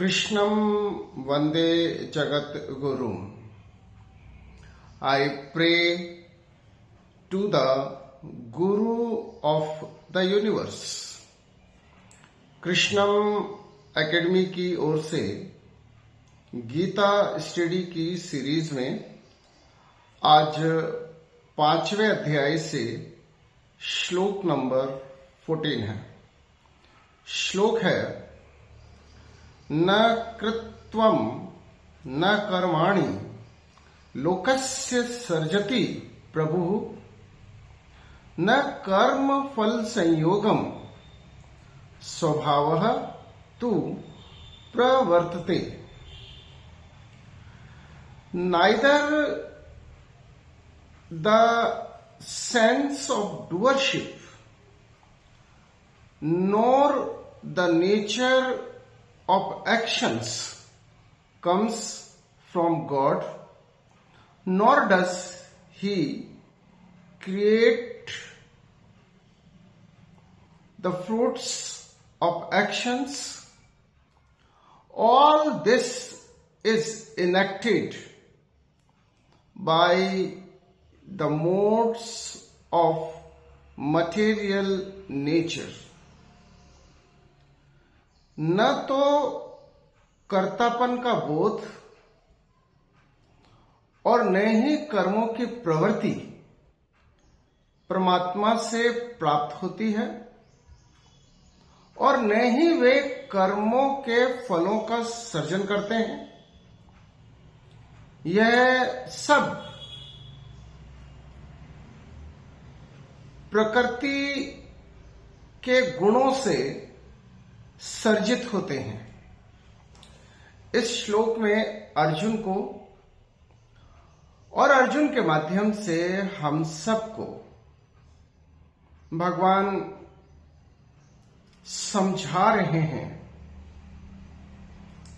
Krishnam Vande Jagat Guru. I pray to the Guru of the universe. Krishnam academy की ओर से Gita study की series में आज 5वें अध्याय से श्लोक नंबर 14 है। श्लोक है, न कृत्वम न कर्माणि लोकस्य सर्जति प्रभु न कर्म फल संयोगम स्वभावः तु प्रवर्तते। Neither the sense of doership nor the nature of actions comes from God, nor does He create the fruits of actions. All this is enacted by the modes of material nature. न तो कर्तापन का बोध और न ही कर्मों की प्रवृत्ति परमात्मा से प्राप्त होती है और न ही वे कर्मों के फलों का सर्जन करते हैं। यह सब प्रकृति के गुणों से सर्जित होते हैं। इस श्लोक में अर्जुन को और अर्जुन के माध्यम से हम सबको भगवान समझा रहे हैं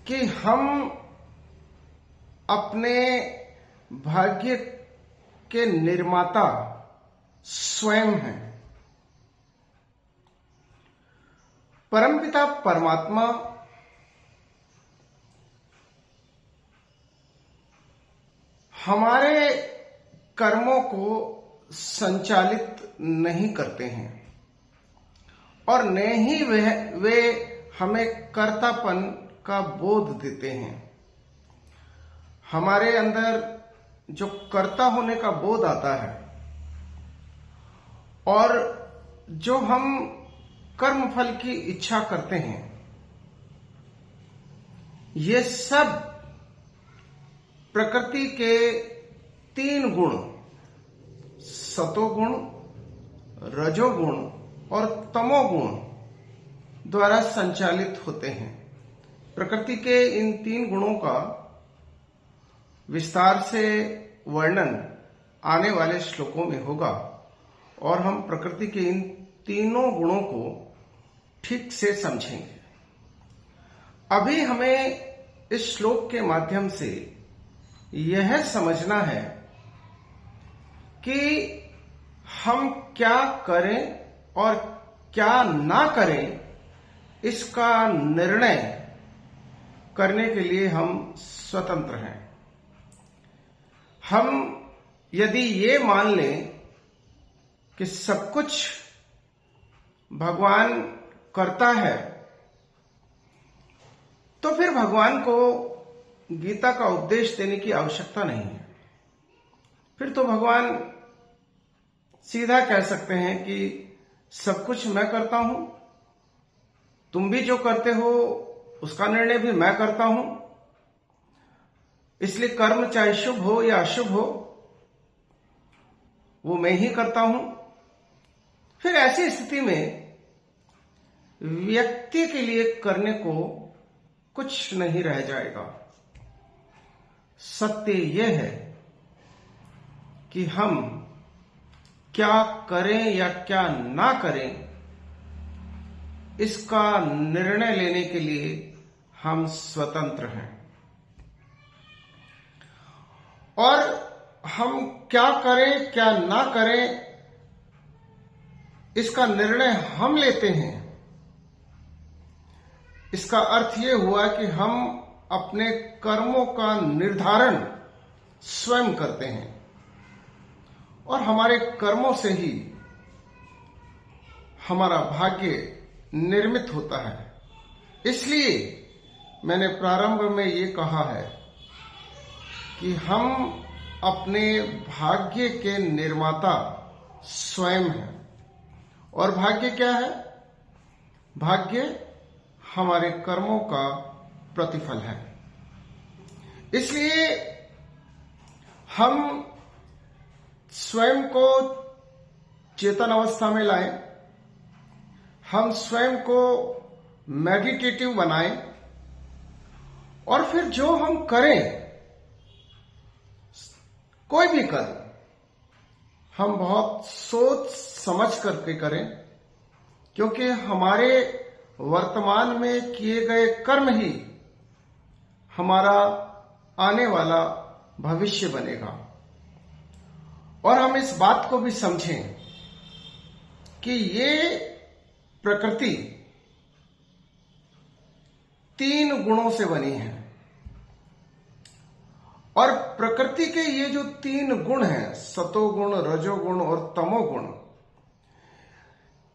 कि हम अपने भाग्य के निर्माता स्वयं हैं। परमपिता परमात्मा हमारे कर्मों को संचालित नहीं करते हैं और न ही वे हमें कर्तापन का बोध देते हैं। हमारे अंदर जो कर्ता होने का बोध आता है और जो हम कर्म फल की इच्छा करते हैं, ये सब प्रकृति के 3 गुण सतोगुण, रजोगुण और तमोगुण द्वारा संचालित होते हैं। प्रकृति के इन 3 गुणों का विस्तार से वर्णन आने वाले श्लोकों में होगा और हम प्रकृति के इन तीनों गुणों को ठीक से समझेंगे। अभी हमें इस श्लोक के माध्यम से यह समझना है कि हम क्या करें और क्या ना करें, इसका निर्णय करने के लिए हम स्वतंत्र हैं। हम यदि ये मान लें कि सब कुछ भगवान करता है, तो फिर भगवान को गीता का उपदेश देने की आवश्यकता नहीं है। फिर तो भगवान सीधा कह सकते हैं कि सब कुछ मैं करता हूं, तुम भी जो करते हो उसका निर्णय भी मैं करता हूं, इसलिए कर्म चाहे शुभ हो या अशुभ हो वो मैं ही करता हूं। फिर ऐसी स्थिति में व्यक्ति के लिए करने को कुछ नहीं रह जाएगा। सत्य यह है कि हम क्या करें या क्या ना करें, इसका निर्णय लेने के लिए हम स्वतंत्र हैं और हम क्या करें क्या ना करें, इसका निर्णय हम लेते हैं इसका अर्थ ये हुआ कि हम अपने कर्मों का निर्धारण स्वयं करते हैं और हमारे कर्मों से ही हमारा भाग्य निर्मित होता है। इसलिए मैंने प्रारंभ में ये कहा है कि हम अपने भाग्य के निर्माता स्वयं हैं। और भाग्य क्या है? भाग्य हमारे कर्मों का प्रतिफल है। इसलिए हम स्वयं को चेतन अवस्था में लाएं, हम स्वयं को मेडिटेटिव बनाएं और फिर जो हम करें, कोई भी कर्म, हम बहुत सोच समझ करके करें, क्योंकि हमारे वर्तमान में किए गए कर्म ही हमारा आने वाला भविष्य बनेगा। और हम इस बात को भी समझें कि ये प्रकृति 3 गुणों से बनी है और प्रकृति के ये जो 3 गुण हैं, सतोगुण, रजोगुण और तमोगुण,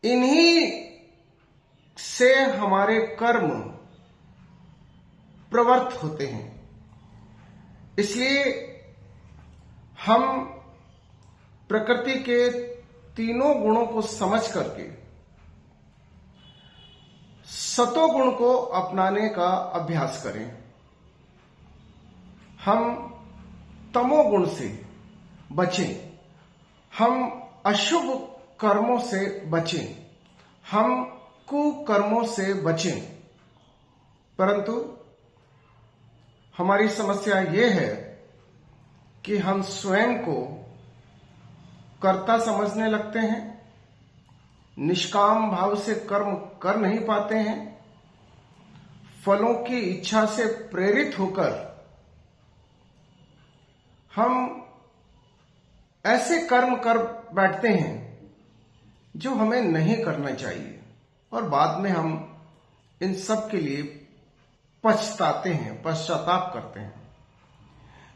इन्हीं से हमारे कर्म प्रवृत्त होते हैं। इसलिए हम प्रकृति के तीनों गुणों को समझ करके सतोगुण को अपनाने का अभ्यास करें। हम तमोगुण से बचें, हम अशुभ कर्मों से बचें, हम कुकर्मों से बचें। परंतु हमारी समस्या ये है कि हम स्वयं को कर्ता समझने लगते हैं, निष्काम भाव से कर्म कर नहीं पाते हैं, फलों की इच्छा से प्रेरित होकर हम ऐसे कर्म कर बैठते हैं जो हमें नहीं करना चाहिए और बाद में हम इन सब के लिए पछताते हैं, पश्चाताप करते हैं।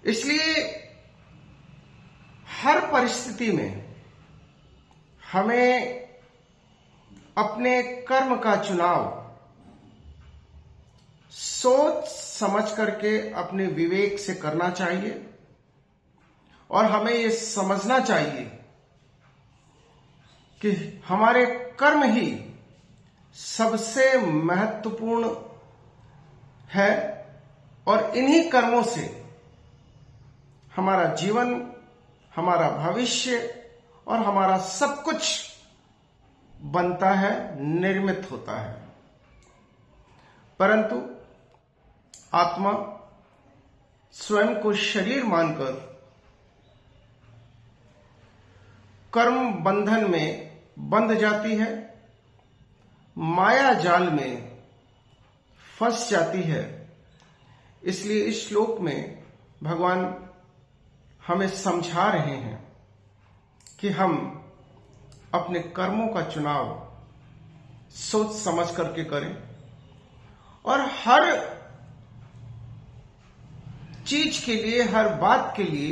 इसलिए हर परिस्थिति में हमें अपने कर्म का चुनाव सोच समझ करके अपने विवेक से करना चाहिए और हमें ये समझना चाहिए कि हमारे कर्म ही सबसे महत्वपूर्ण है और इन्हीं कर्मों से हमारा जीवन, हमारा भविष्य और हमारा सब कुछ बनता है, निर्मित होता है। परंतु आत्मा स्वयं को शरीर मानकर कर्म बंधन में बंध जाती है, माया जाल में फंस जाती है। इसलिए इस श्लोक में भगवान हमें समझा रहे हैं कि हम अपने कर्मों का चुनाव सोच समझ करके करें और हर चीज के लिए, हर बात के लिए,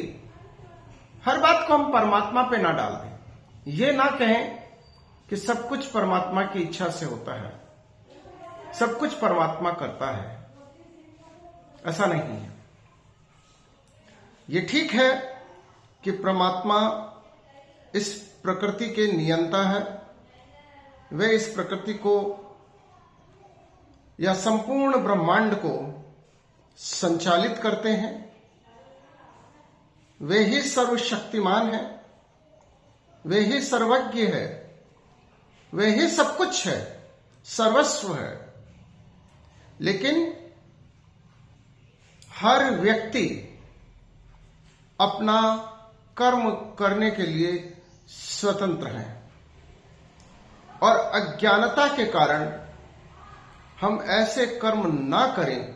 हर बात को हम परमात्मा पे ना डाल दें। ये ना कहें कि सब कुछ परमात्मा की इच्छा से होता है, सब कुछ परमात्मा करता है। ऐसा नहीं है। ये ठीक है कि परमात्मा इस प्रकृति के नियंता है, वे इस प्रकृति को या संपूर्ण ब्रह्मांड को संचालित करते हैं। वे ही सर्वशक्तिमान है, वे ही सर्वज्ञ है, वे ही सब कुछ है, सर्वस्व है। लेकिन हर व्यक्ति अपना कर्म करने के लिए स्वतंत्र है और अज्ञानता के कारण हम ऐसे कर्म ना करें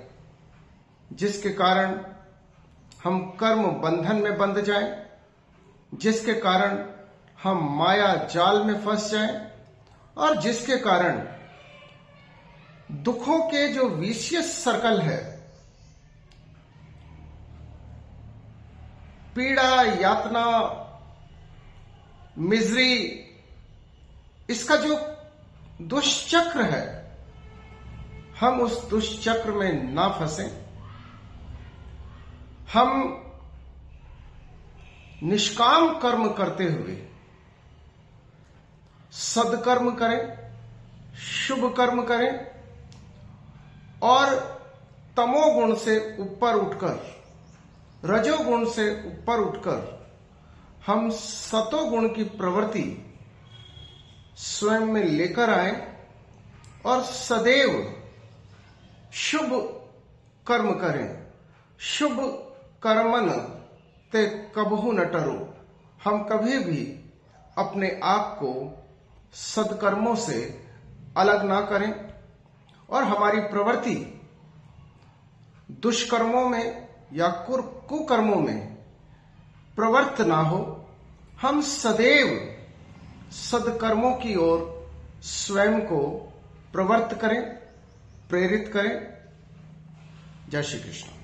जिसके कारण हम कर्म बंधन में बंध जाएं, जिसके कारण हम माया जाल में फंस जाएं और जिसके कारण दुखों के जो विशियस सर्कल है, पीड़ा, यातना, मिजरी, इसका जो दुष्चक्र है, हम उस दुष्चक्र में ना फंसें। हम निष्काम कर्म करते हुए सदकर्म करें, शुभ कर्म करें और तमोगुण से ऊपर उठकर, रजोगुण से ऊपर उठकर हम सतोगुण की प्रवृत्ति स्वयं में लेकर आए और सदैव शुभ कर्म करें। शुभ कर्मन ते कबहु न टरो। हम कभी भी अपने आप को सदकर्मों से अलग ना करें और हमारी प्रवृत्ति दुष्कर्मों में या कुकर्मों में प्रवृत्त ना हो। हम सदैव सदकर्मों की ओर स्वयं को प्रवृत्त करें, प्रेरित करें। जय श्री कृष्ण।